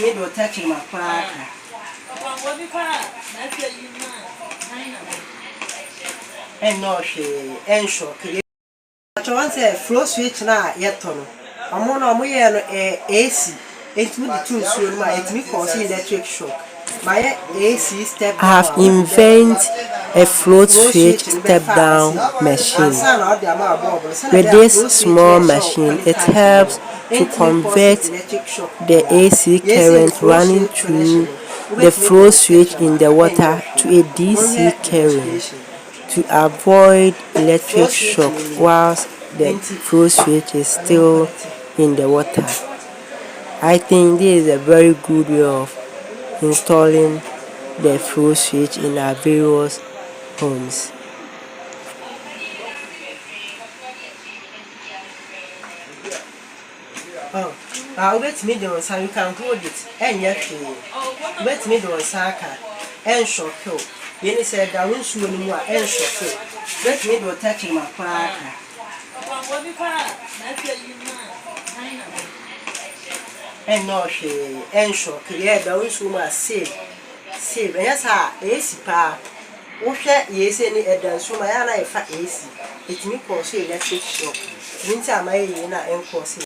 me do touch my crack. And no, she and shock. Once a flow switch now, yet on. I'm on a AC. It would be too soon. It me cause electric shock. My AC step. I have invented a float switch step down machine. With this small machine, it helps to convert the AC current running through the float switch in the water to a DC current to avoid electric shock whilst the float switch is still in the water. I think this is a very good way of installing the float switch in our various homes. Wait me down, so you can hold it and yet wait me down, Saka and shock you. Then said, I won't show any more and shock you. Let me do touching my cracker. And no, she and shock, yeah, those who must save. Yes, AC pa. Yes, any dance from my eye for AC. It may cause electric shock. Winter my and cause